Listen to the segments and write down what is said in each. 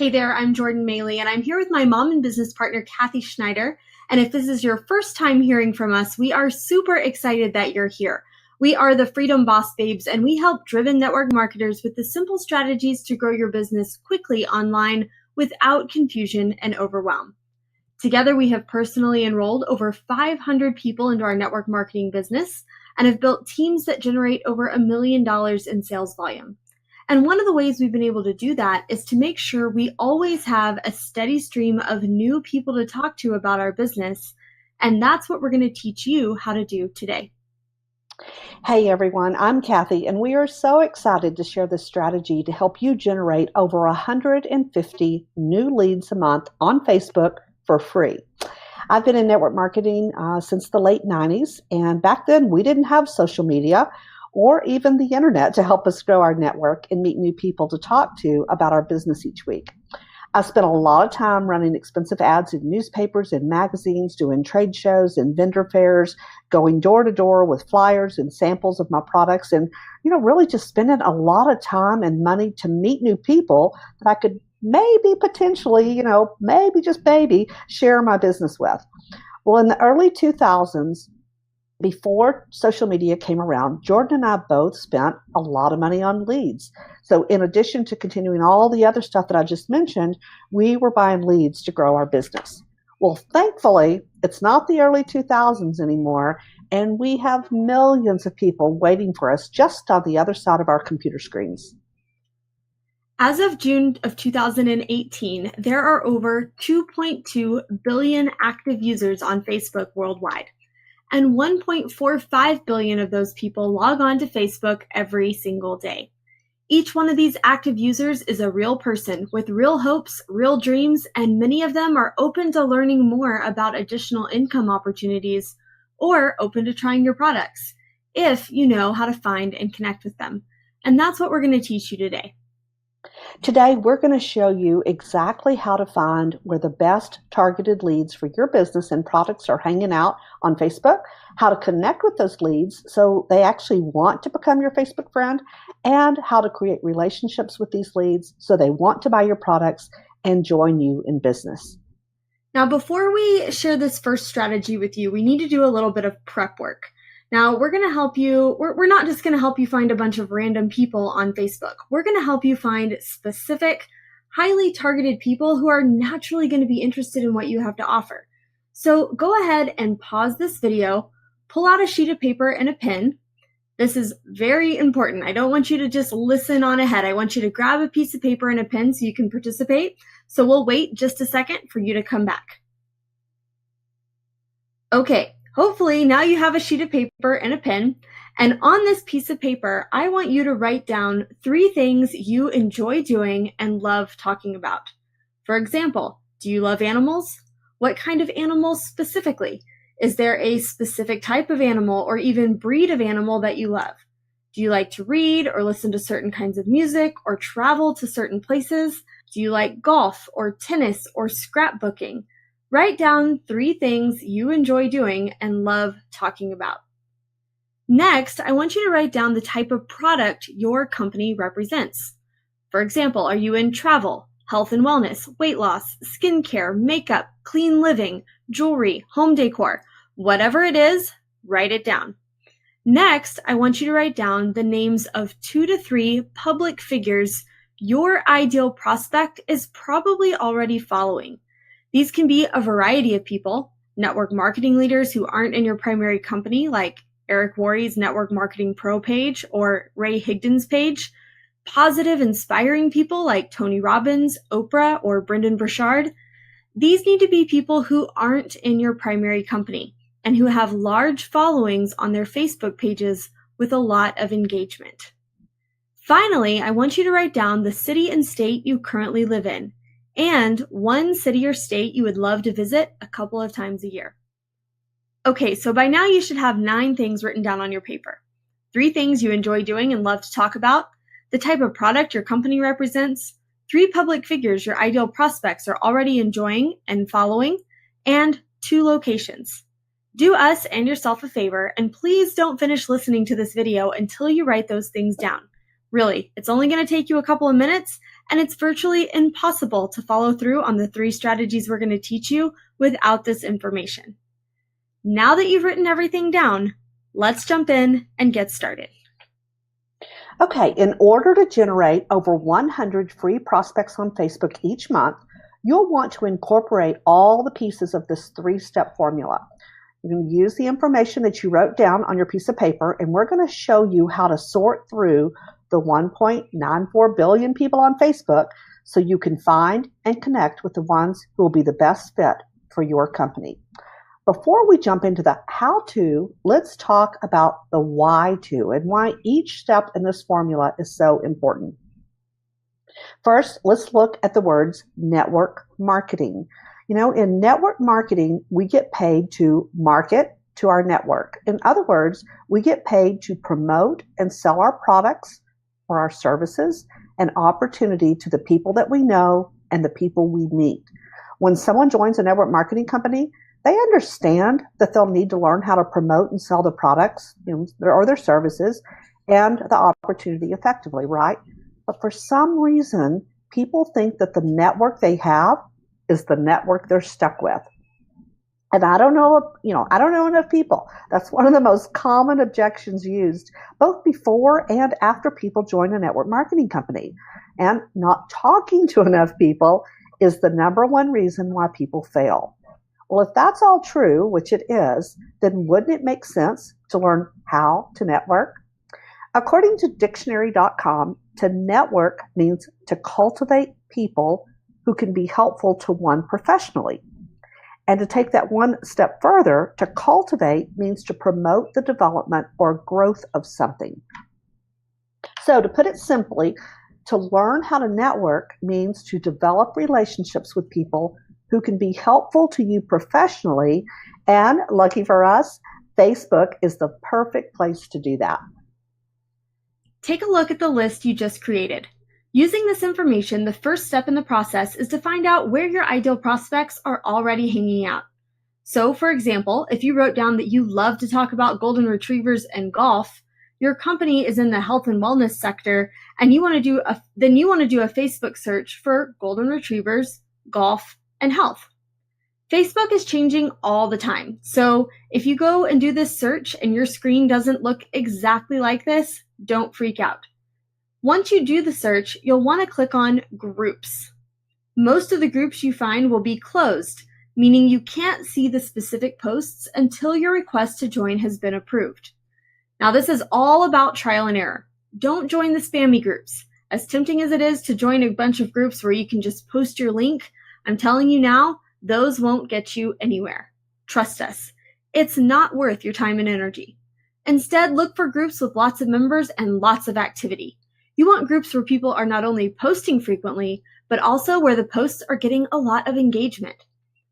Hey there, I'm Jordan Maley, and I'm here with my mom and business partner, Kathy Schneider. And if this is your first time hearing from us, we are super excited that you're here. We are the Freedom Boss Babes, and we help driven network marketers with the simple strategies to grow your business quickly online without confusion and overwhelm. Together, we have personally enrolled over 500 people into our network marketing business and have built teams that generate over $1 million in sales volume. And one of the ways we've been able to do that is to make sure we always have a steady stream of new people to talk to about our business. And that's what we're going to teach you how to do today. Hey everyone, I'm Kathy, and we are so excited to share this strategy to help you generate over 150 new leads a month on Facebook for free. I've been in network marketing since the late 90s, and back then we didn't have social media or even the internet to help us grow our network and meet new people to talk to about our business each week. I spent a lot of time running expensive ads in newspapers and magazines, doing trade shows and vendor fairs, going door to door with flyers and samples of my products, and really just spending a lot of time and money to meet new people that I could maybe potentially, maybe share my business with. Well, in the early 2000s, before social media came around, Jordan and I both spent a lot of money on leads. So in addition to continuing all the other stuff that I just mentioned, we were buying leads to grow our business. Well, thankfully, it's not the early 2000s anymore, and we have millions of people waiting for us just on the other side of our computer screens. As of June of 2018, there are over 2.2 billion active users on Facebook worldwide. And 1.45 billion of those people log on to Facebook every single day. Each one of these active users is a real person with real hopes, real dreams, and many of them are open to learning more about additional income opportunities or open to trying your products if you know how to find and connect with them. And that's what we're going to teach you today. Today, we're going to show you exactly how to find where the best targeted leads for your business and products are hanging out on Facebook, how to connect with those leads so they actually want to become your Facebook friend, and how to create relationships with these leads so they want to buy your products and join you in business. Now, before we share this first strategy with you, we need to do a little bit of prep work. Now, we're going to help you. We're not just going to help you find a bunch of random people on Facebook. We're going to help you find specific, highly targeted people who are naturally going to be interested in what you have to offer. So go ahead and pause this video, pull out a sheet of paper and a pen. This is very important. I don't want you to just listen on ahead. I want you to grab a piece of paper and a pen so you can participate. So we'll wait just a second for you to come back. Okay. Hopefully now you have a sheet of paper and a pen, and on this piece of paper, I want you to write down 3 things you enjoy doing and love talking about. For example, do you love animals? What kind of animals specifically? Is there a specific type of animal or even breed of animal that you love? Do you like to read or listen to certain kinds of music or travel to certain places? Do you like golf or tennis or scrapbooking? Write down 3 things you enjoy doing and love talking about. Next, I want you to write down the type of product your company represents. For example, are you in travel, health and wellness, weight loss, skincare, makeup, clean living, jewelry, home decor? Whatever it is, write it down. Next, I want you to write down the names of 2 to 3 public figures your ideal prospect is probably already following. These can be a variety of people, network marketing leaders who aren't in your primary company, like Eric Worre's Network Marketing Pro page or Ray Higdon's page, positive, inspiring people like Tony Robbins, Oprah, or Brendan Burchard. These need to be people who aren't in your primary company and who have large followings on their Facebook pages with a lot of engagement. Finally, I want you to write down the city and state you currently live in, and 1 city or state you would love to visit a couple of times a year. Okay, so by now you should have 9 things written down on your paper. 3 things you enjoy doing and love to talk about, the type of product your company represents, 3 public figures your ideal prospects are already enjoying and following, and 2 locations. Do us and yourself a favor, and please don't finish listening to this video until you write those things down. Really, it's only going to take you a couple of minutes, and it's virtually impossible to follow through on the 3 strategies we're going to teach you without this information. Now that you've written everything down, let's jump in and get started. Okay, in order to generate over 100 free prospects on Facebook each month, you'll want to incorporate all the pieces of this 3-step formula. You're going to use the information that you wrote down on your piece of paper, and we're going to show you how to sort through the 1.94 billion people on Facebook so you can find and connect with the ones who will be the best fit for your company. Before we jump into the how-to, let's talk about the why-to and why each step in this formula is so important. First, let's look at the words network marketing. In network marketing, we get paid to market to our network. In other words, we get paid to promote and sell our products or our services and opportunity to the people that we know and the people we meet. When someone joins a network marketing company, they understand that they'll need to learn how to promote and sell the products or their services and the opportunity effectively, right? But for some reason, people think that the network they have is the network they're stuck with. And I don't know enough people. That's one of the most common objections used both before and after people join a network marketing company. And not talking to enough people is the number one reason why people fail. Well, if that's all true, which it is, then wouldn't it make sense to learn how to network? According to dictionary.com, to network means to cultivate people who can be helpful to one professionally. And to take that one step further, to cultivate means to promote the development or growth of something. So to put it simply, to learn how to network means to develop relationships with people who can be helpful to you professionally, and lucky for us, Facebook is the perfect place to do that. Take a look at the list you just created. Using this information, the first step in the process is to find out where your ideal prospects are already hanging out. So, for example, if you wrote down that you love to talk about golden retrievers and golf, your company is in the health and wellness sector, and you want to do a Facebook search for golden retrievers, golf, and health. Facebook is changing all the time. So if you go and do this search and your screen doesn't look exactly like this, don't freak out. Once you do the search, you'll want to click on Groups. Most of the groups you find will be closed, meaning you can't see the specific posts until your request to join has been approved. Now, this is all about trial and error. Don't join the spammy groups. As tempting as it is to join a bunch of groups where you can just post your link, I'm telling you now, those won't get you anywhere. Trust us. It's not worth your time and energy. Instead, look for groups with lots of members and lots of activity. You want groups where people are not only posting frequently, but also where the posts are getting a lot of engagement.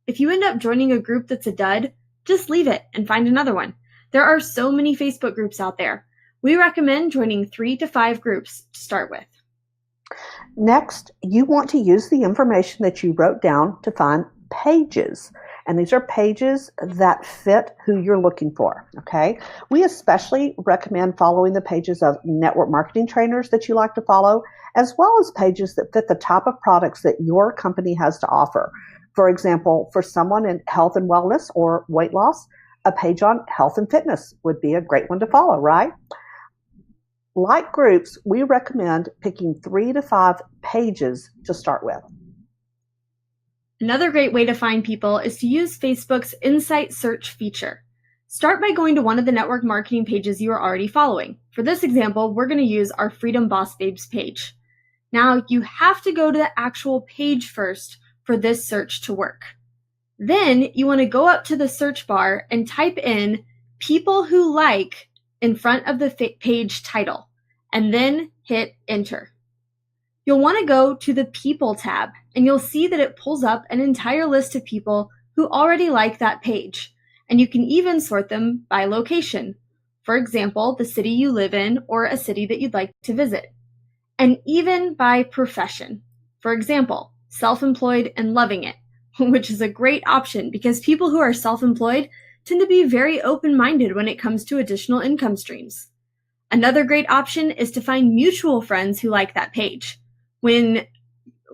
If you end up joining a group that's a dud, just leave it and find another one. There are so many Facebook groups out there. We recommend joining 3 to 5 groups to start with. Next, you want to use the information that you wrote down to find pages. And these are pages that fit who you're looking for, okay? We especially recommend following the pages of network marketing trainers that you like to follow, as well as pages that fit the type of products that your company has to offer. For example, for someone in health and wellness or weight loss, a page on health and fitness would be a great one to follow, right? Like groups, we recommend picking 3 to 5 pages to start with. Another great way to find people is to use Facebook's Insight Search feature. Start by going to one of the network marketing pages you are already following. For this example, we're going to use our Freedom Boss Babes page. Now, you have to go to the actual page first for this search to work. Then you want to go up to the search bar and type in people who like in front of the page title, and then hit enter. You'll want to go to the People tab, and you'll see that it pulls up an entire list of people who already like that page, and you can even sort them by location. For example, the city you live in or a city that you'd like to visit, and even by profession. For example, self-employed and loving it, which is a great option because people who are self-employed tend to be very open-minded when it comes to additional income streams. Another great option is to find mutual friends who like that page. When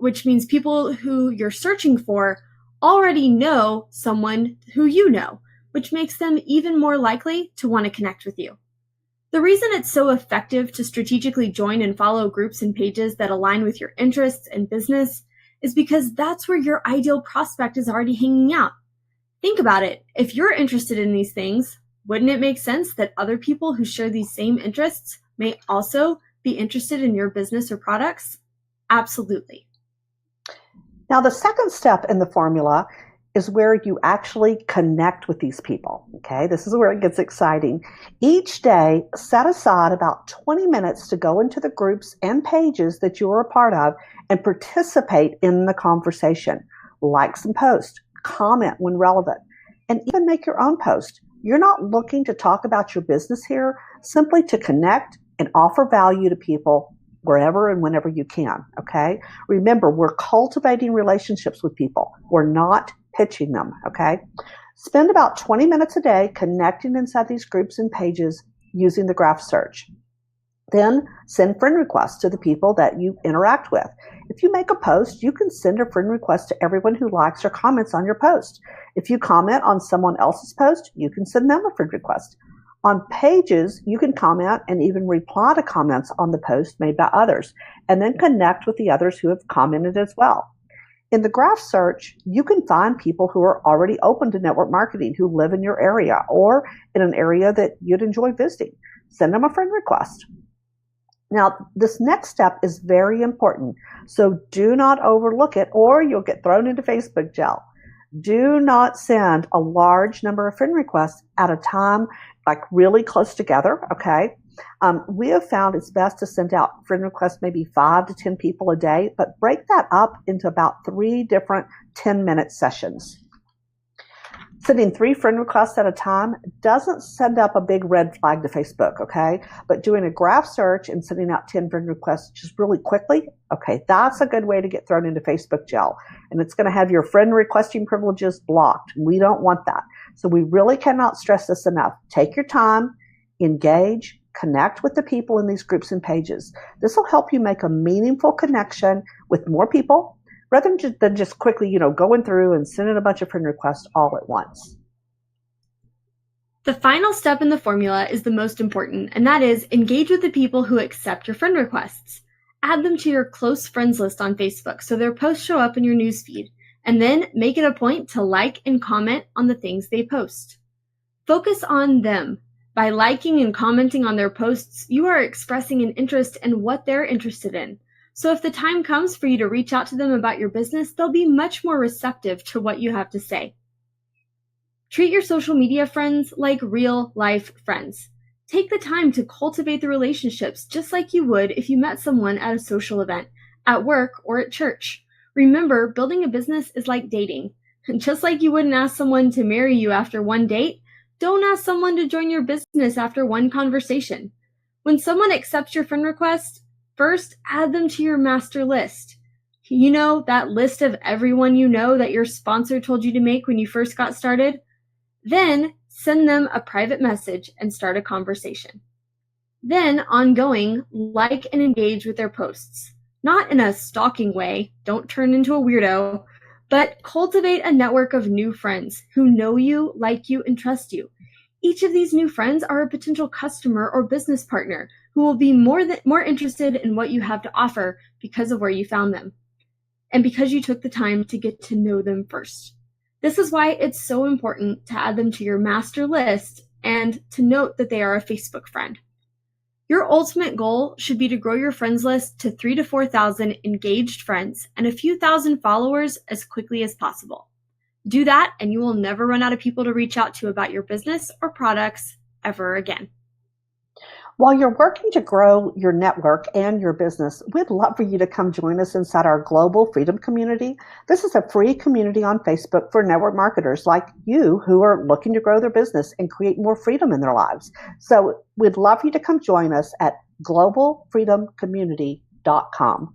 which means people who you're searching for already know someone who you know, which makes them even more likely to want to connect with you. The reason it's so effective to strategically join and follow groups and pages that align with your interests and business is because that's where your ideal prospect is already hanging out. Think about it. If you're interested in these things, wouldn't it make sense that other people who share these same interests may also be interested in your business or products? Absolutely. Now, the second step in the formula is where you actually connect with these people. Okay, this is where it gets exciting. Each day, set aside about 20 minutes to go into the groups and pages that you're a part of and participate in the conversation. Like some posts, comment when relevant, and even make your own post. You're not looking to talk about your business here, simply to connect and offer value to people wherever and whenever you can, okay? Remember, we're cultivating relationships with people. We're not pitching them, okay? Spend about 20 minutes a day connecting inside these groups and pages using the graph search. Then send friend requests to the people that you interact with. If you make a post, you can send a friend request to everyone who likes or comments on your post. If you comment on someone else's post, you can send them a friend request. On pages, you can comment and even reply to comments on the post made by others, and then connect with the others who have commented as well. In the graph search, you can find people who are already open to network marketing, who live in your area or in an area that you'd enjoy visiting. Send them a friend request. Now, this next step is very important, so do not overlook it or you'll get thrown into Facebook jail. Do not send a large number of friend requests at a time, like really close together, okay? We have found it's best to send out friend requests maybe 5 to 10 people a day, but break that up into about 3 different 10-minute sessions. Sending 3 friend requests at a time doesn't send up a big red flag to Facebook, okay? But doing a graph search and sending out 10 friend requests just really quickly, okay, that's a good way to get thrown into Facebook jail. And it's going to have your friend requesting privileges blocked. We don't want that. So we really cannot stress this enough. Take your time, engage, connect with the people in these groups and pages. This will help you make a meaningful connection with more people, rather than just quickly, going through and sending a bunch of friend requests all at once. The final step in the formula is the most important, and that is engage with the people who accept your friend requests. Add them to your close friends list on Facebook so their posts show up in your newsfeed, and then make it a point to like and comment on the things they post. Focus on them. By liking and commenting on their posts, you are expressing an interest in what they're interested in. So if the time comes for you to reach out to them about your business, they'll be much more receptive to what you have to say. Treat your social media friends like real life friends. Take the time to cultivate the relationships just like you would if you met someone at a social event, at work, or at church. Remember, building a business is like dating. Just like you wouldn't ask someone to marry you after one date, don't ask someone to join your business after one conversation. When someone accepts your friend request, first add them to your master list. You know, that list of everyone you know that your sponsor told you to make when you first got started? Then send them a private message and start a conversation. Then, ongoing, like and engage with their posts. Not in a stalking way, don't turn into a weirdo, but cultivate a network of new friends who know you, like you, and trust you. Each of these new friends are a potential customer or business partner who will be more interested in what you have to offer because of where you found them, and because you took the time to get to know them first. This is why it's so important to add them to your master list and to note that they are a Facebook friend. Your ultimate goal should be to grow your friends list to 3,000 to 4,000 engaged friends and a few thousand followers as quickly as possible. Do that and you will never run out of people to reach out to about your business or products ever again. While you're working to grow your network and your business, we'd love for you to come join us inside our Global Freedom Community. This is a free community on Facebook for network marketers like you who are looking to grow their business and create more freedom in their lives. So we'd love for you to come join us at globalfreedomcommunity.com.